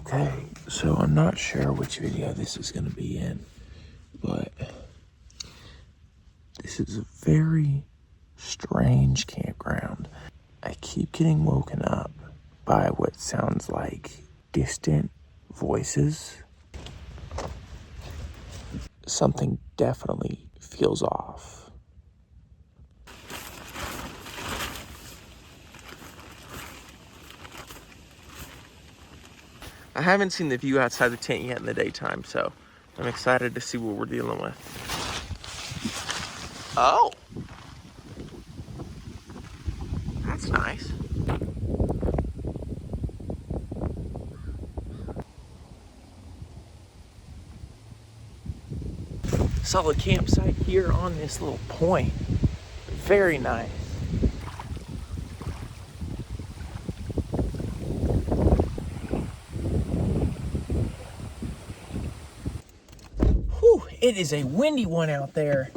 Okay, so I'm not sure which video this is going to be in, but this is a very strange campground. I keep getting woken up by what sounds like distant voices. Something definitely feels off. I haven't seen the view outside the tent yet in the daytime, so I'm excited to see what we're dealing with. Oh! That's nice. Solid campsite here on this little point. Very nice. Whew, it is a windy one out there.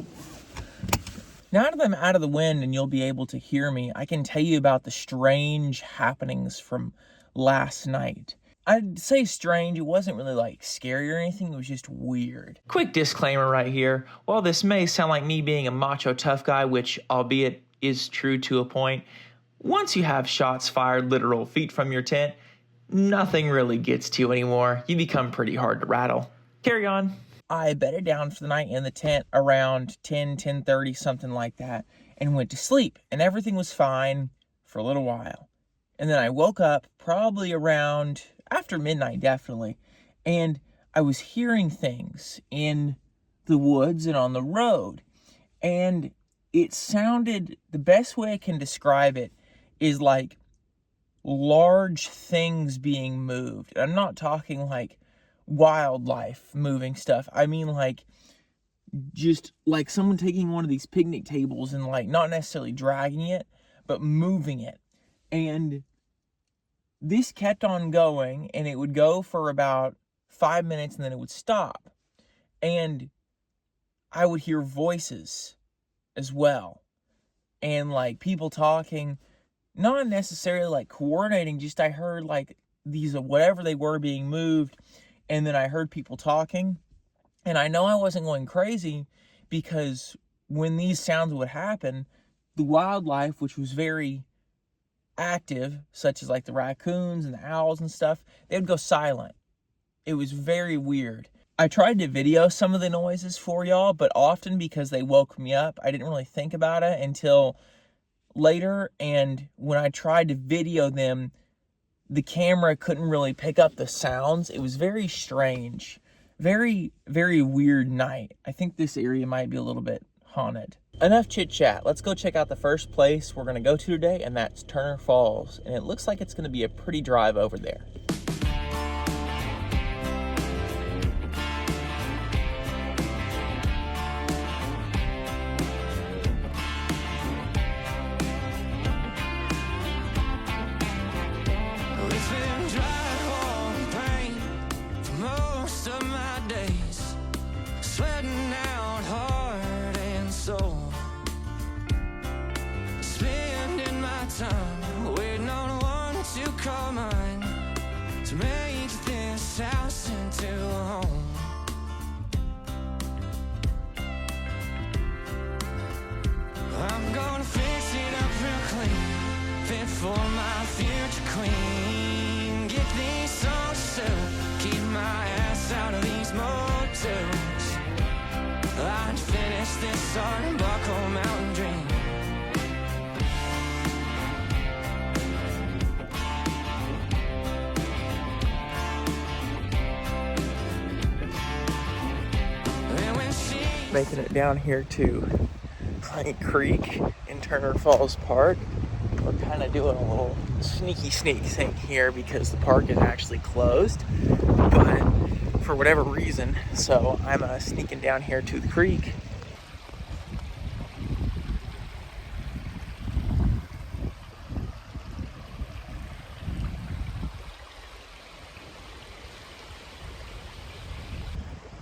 Now that I'm out of the wind and you'll be able to hear me, I can tell you about the strange happenings from last night. I'd say strange, it wasn't really like scary or anything, it was just weird. Quick disclaimer right here, while this may sound like me being a macho tough guy, which albeit is true to a point, once you have shots fired literal feet from your tent, nothing really gets to you anymore. You become pretty hard to rattle. Carry on. I bedded down for the night in the tent around 10:30, something like that, and went to sleep, and everything was fine for a little while. And then I woke up probably around after midnight, definitely, and I was hearing things in the woods and on the road, and it sounded, the best way I can describe it is like large things being moved. And I'm not talking like wildlife moving stuff. I mean like just like someone taking one of these picnic tables and like not necessarily dragging it, but moving it. And this kept on going, and it would go for about 5 minutes and then it would stop. And I would hear voices as well. And like people talking, not necessarily like coordinating, just I heard like these, whatever they were, being moved. And then I heard people talking, and I know I wasn't going crazy because when these sounds would happen, the wildlife, which was very active, such as like the raccoons and the owls and stuff, they would go silent. It was very weird. I tried to video some of the noises for y'all, but often because they woke me up, I didn't really think about it until later. And when I tried to video them, the camera couldn't really pick up the sounds. It was very strange. Very, very weird night. I think this area might be a little bit haunted. Enough chit chat. Let's go check out the first place we're going to go to today, and that's Turner Falls. And it looks like it's going to be a pretty drive over there. Time waiting on one to call mine to make this house into a home. I'm gonna fix it up real clean, fit for my future queen. Get these songs settled, keep my ass out of these motels. I'd finish this Arbuckle mountain dream. Making it down here to Pine Creek in Turner Falls Park. We're kind of doing a little sneak thing here because the park is actually closed, but for whatever reason, so I'm sneaking down here to the creek.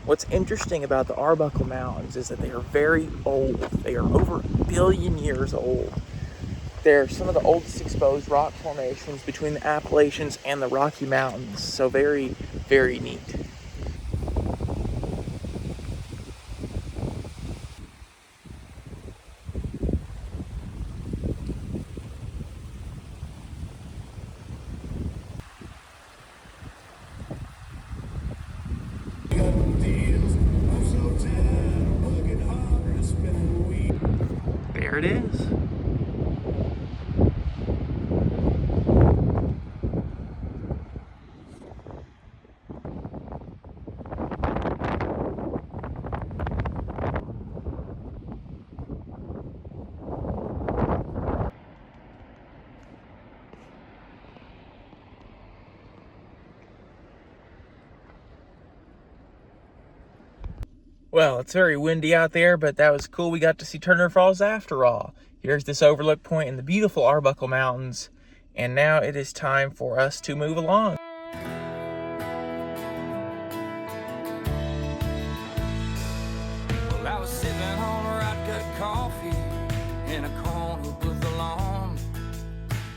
What's interesting about the Arbuckle Mountains is that they are very old. They are over 1 billion years old. They're some of the oldest exposed rock formations between the Appalachians and the Rocky Mountains. So very, very neat. There it is. Well, it's very windy out there, but that was cool. We got to see Turner Falls after all. Here's this overlook point in the beautiful Arbuckle Mountains. And now it is time for us to move along. Well, I was sipping on a right good coffee in a corner of the lawn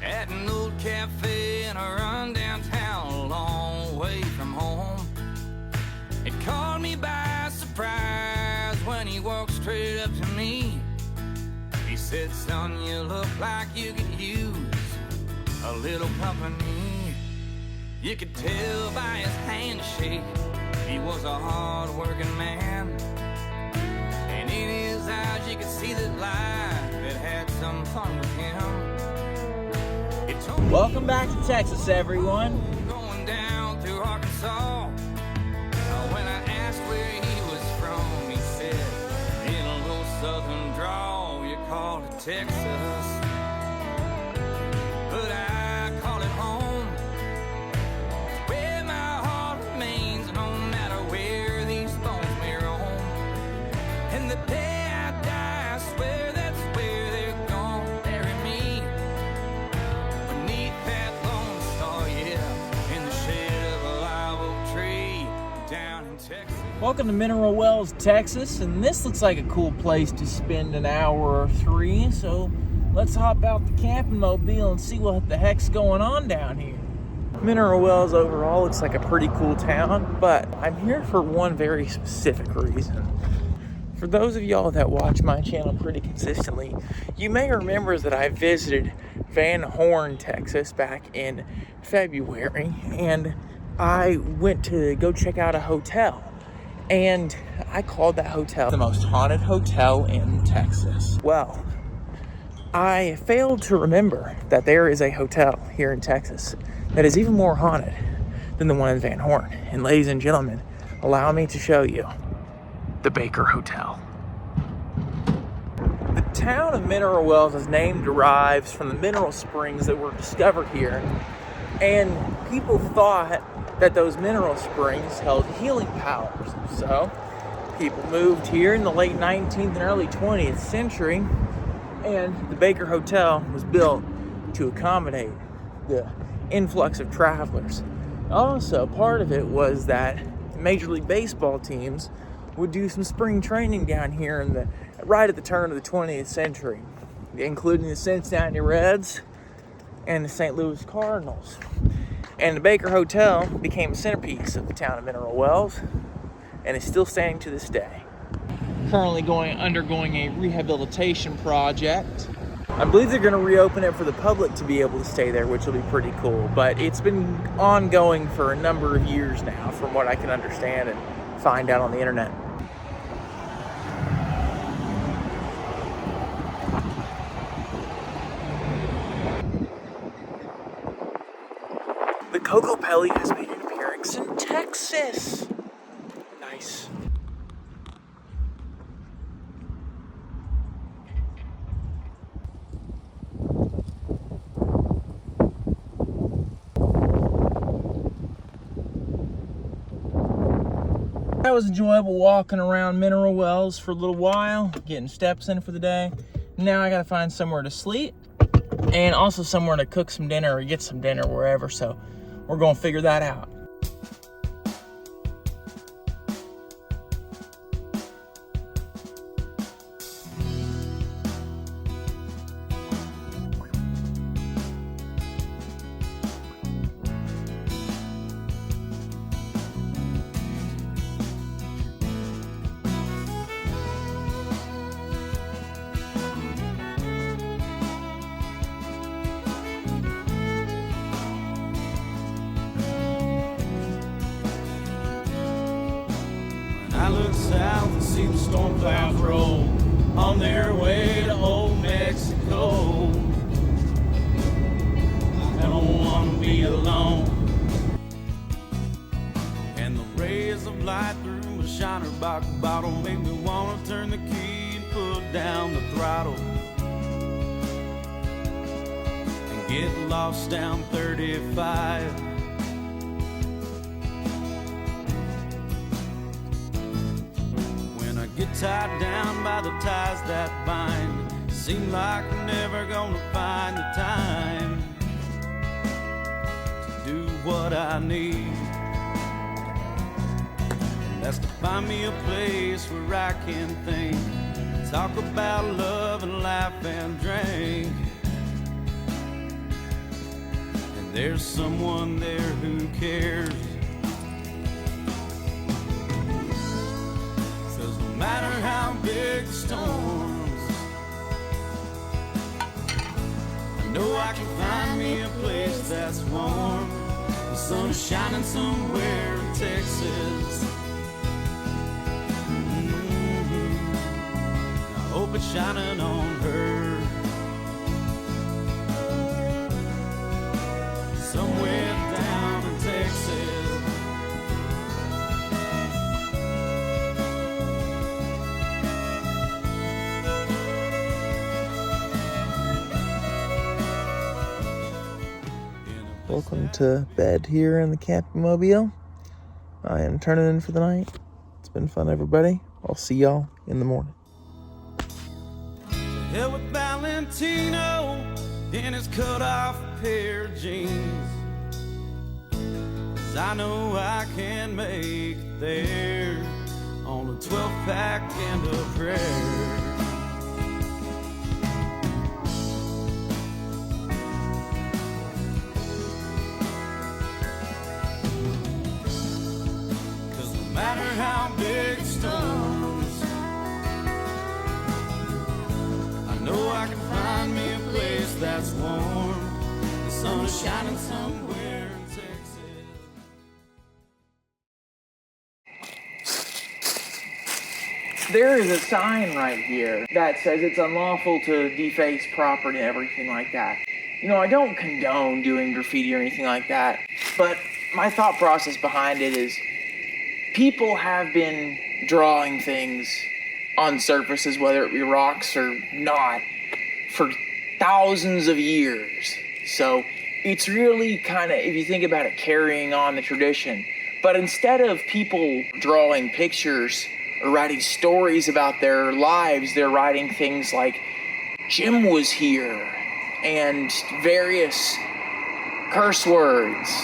at an old cafe in a run downtown, a long way from home. It caught me by surprise when he walked straight up to me. He said, "Son, you look like you could use a little company." You could tell by his handshake he was a hard-working man, and in his eyes you could see that life had had some fun with him. It told me Welcome back to Texas, everyone. going down through Arkansas. When I asked where he was from, he said, in a little southern drawl, you call it Texas, but I call it home. It's where my heart remains, no matter where these bones may roam. And the day I die, I swear that's where they're gonna bury me, beneath that lone star, yeah, in the shade of a live oak tree down in Texas. Welcome to Mineral Wells, Texas, and this looks like a cool place to spend an hour or three, so let's hop out the camping mobile and see what the heck's going on down here. Mineral Wells overall looks like a pretty cool town, but I'm here for one very specific reason. For those of y'all that watch my channel pretty consistently, you may remember that I visited Van Horn, Texas back in February, and I went to go check out a hotel. And I called that hotel the most haunted hotel in Texas. Well, I failed to remember that there is a hotel here in Texas that is even more haunted than the one in Van Horn. And ladies and gentlemen, allow me to show you the Baker Hotel. The town of Mineral Wells' name derives from the mineral springs that were discovered here. And people thought that those mineral springs held healing powers. So people moved here in the late 19th and early 20th century, and the Baker Hotel was built to accommodate the influx of travelers. Also, part of it was that Major League Baseball teams would do some spring training down here right at the turn of the 20th century, including the Cincinnati Reds and the St. Louis Cardinals. And the Baker Hotel became a centerpiece of the town of Mineral Wells and is still standing to this day. Currently undergoing a rehabilitation project. I believe they're going to reopen it for the public to be able to stay there, which will be pretty cool. But it's been ongoing for a number of years now, from what I can understand and find out on the internet. The Coco Pelly has made an appearance in Texas. Nice. That was enjoyable walking around Mineral Wells for a little while, getting steps in for the day. Now I gotta find somewhere to sleep and also somewhere to cook some dinner or get some dinner wherever, so we're gonna figure that out. I look south and see the storm clouds roll on their way to old Mexico. I don't want to be alone. And the rays of light through a shiner box bottle make me want to turn the key and put down the throttle and get lost down 35. Get tied down by the ties that bind. Seem like I'm never gonna find the time to do what I need. And that's to find me a place where I can think, talk about love and laugh and drink. And there's someone there who cares. No matter how big the storms, I know I can find me a place that's warm. The sun is shining somewhere in Texas. I hope it's shining on her. Somewhere down in Texas. Welcome to bed here in the camping mobile. I am turning in for the night. It's been fun, everybody. I'll see y'all in the morning. To hell with Valentino in his cut-off pair of jeans, 'cause I know I can make it there on a 12-pack and a prayer. No matter how big the storms, I know I can find me a place that's warm. The sun is shining somewhere in Texas. There is a sign right here that says it's unlawful to deface property and everything like that. You know, I don't condone doing graffiti or anything like that, but my thought process behind it is people have been drawing things on surfaces, whether it be rocks or not, for thousands of years. So it's really kind of, if you think about it, carrying on the tradition. But instead of people drawing pictures or writing stories about their lives, they're writing things like, Jim was here, and various curse words.